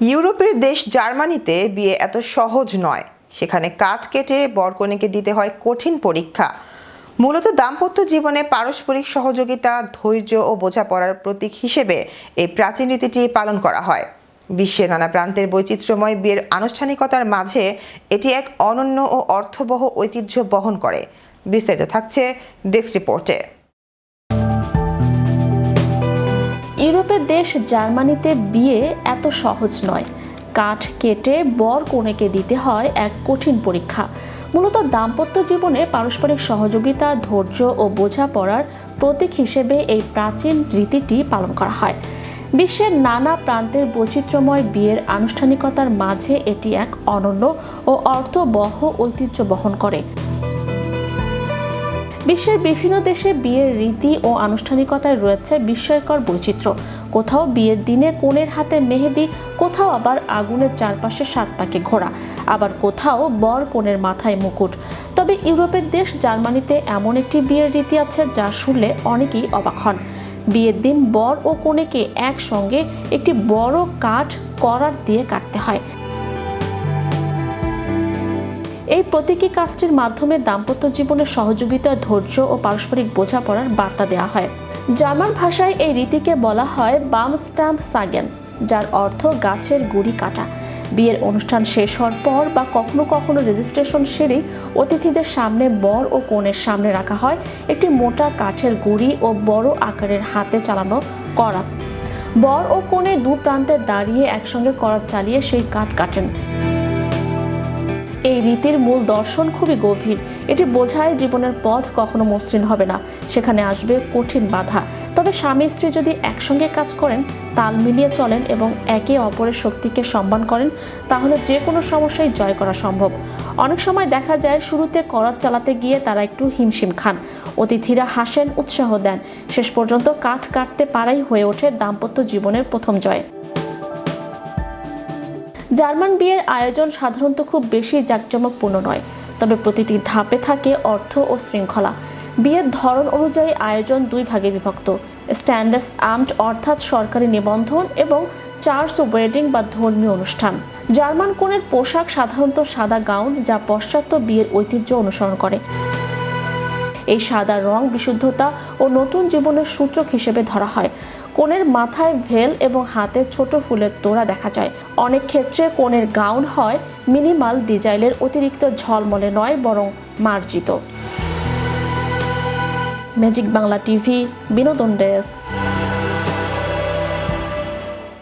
ইউরোপের দেশ জার্মানিতে বিয়ে এত সহজ নয়। সেখানে কাঠ কেটে বরকনেকে দিতে হয় কঠিন পরীক্ষা। মূলত দাম্পত্য জীবনে পারস্পরিক সহযোগিতা, ধৈর্য ও বোঝাপড়ার প্রতীক হিসেবে এই প্রাচীন রীতিটি পালন করা হয়। বিশ্বের নানা প্রান্তের বৈচিত্র্যময় বিয়ের আনুষ্ঠানিকতার মাঝে এটি এক অনন্য ও অর্থবহ ঐতিহ্য বহন করে। বিস্তারিত থাকছে ডেস্ক রিপোর্টে। ইউরোপের দেশ জার্মানিতে বিয়ে এত সহজ নয়। কাঠ কেটে বর কনেকে দিতে হয় এক কঠিন পরীক্ষা। মূলত দাম্পত্য জীবনে পারস্পরিক সহযোগিতা, ধৈর্য ও বোঝাপড়ার প্রতীক হিসেবে এই প্রাচীন রীতিটি পালন করা হয়। বিশ্বের নানা প্রান্তের বৈচিত্র্যময় বিয়ের আনুষ্ঠানিকতার মাঝে এটি এক অনন্য ও অর্থবহ ঐতিহ্য বহন করে। বিশ্বের বিভিন্ন দেশে বিয়ের রীতি ও আনুষ্ঠানিকতায় রয়েছে বিস্ময়কর বৈচিত্র্য। কোথাও বিয়ের দিনে কনের হাতে মেহেদি, কোথাও আবার আগুনের চারপাশে 7 পাকে ঘোরা, আবার কোথাও বর কনের মাথায় মুকুট। তবে ইউরোপের দেশ জার্মানিতে এমন একটি বিয়ের রীতি আছে যা শুনলে অনেকেই অবাক হন। বিয়ের দিন বর ও কনেকে একসঙ্গে একটি বড় কাঠ করাত দিয়ে কাটতে হয়। এই প্রতীকী কাজটির মাধ্যমে দাম্পত্য জীবনের সহযোগিতা, ধৈর্য ও পারস্পরিক বোঝাপড়ার বার্তা দেওয়া হয়। জার্মান ভাষায় এই রীতিকে বলা হয় বামস্টাম্পসাগেন, যার অর্থ গাছের গুড়ি কাটা। বিয়ের অনুষ্ঠান শেষ হওয়ার পর বা কখনো কখনো রেজিস্ট্রেশন সেরেই অতিথিদের সামনে বর ও কনের সামনে রাখা হয় একটি মোটা কাঠের গুড়ি ও বড় আকারের হাতে চালানো করাত। বর ও কনে দু প্রান্তে দাঁড়িয়ে একসঙ্গে করাত চালিয়ে সেই কাঠ কাটেন। এই রীতির মূল দর্শন খুবই গভীর। এটি বোঝায় জীবনের পথ কখনো মসৃণ হবে না, সেখানে আসবে কঠিন বাধা। তবে স্বামী স্ত্রী যদি একসঙ্গে কাজ করেন, তাল মিলিয়ে চলেন এবং একে অপরের শক্তিকে সম্মান করেন, তাহলে যে কোনো সমস্যায় জয় করা সম্ভব। অনেক সময় দেখা যায় শুরুতে করাত চালাতে গিয়ে তারা একটু হিমশিম খান, অতিথিরা হাসেন, উৎসাহ দেন, শেষ পর্যন্ত কাঠ কাটতে পারাই হয়ে ওঠে দাম্পত্য জীবনের প্রথম জয়। জার্মান বিয়ের আয়োজন সাধারণত খুব বেশি জাঁকজমকপূর্ণ নয়, তবে প্রতিটি ধাপে থাকে অর্থ ও শৃঙ্খলা। বিয়ের ধরন অনুযায়ী আয়োজন 2 ভাগে বিভক্ত: স্ট্যান্ডার্স আমট অর্থাৎ সরকারি নিবন্ধন এবং চার্চ ওয়েডিং বা ধর্মীয় অনুষ্ঠান। জার্মান কনের পোশাক সাধারণত সাদা গাউন, যা পাশ্চাত্য বিয়ের ঐতিহ্য অনুসরণ করে। এই সাদা রং বিশুদ্ধতা ও নতুন জীবনের সূচক হিসেবে ধরা হয়। কনের মাথায় ভেল এবং হাতে ছোট ফুলের তোড়া দেখা যায়। অনেক ক্ষেত্রে কনের গাউন হয় মিনিমাল ডিজাইনের, অতিরিক্ত ঝলমলে নয় বরং মার্জিত। ম্যাজিক বাংলা টিভি, বিনোদন ডেস্ক।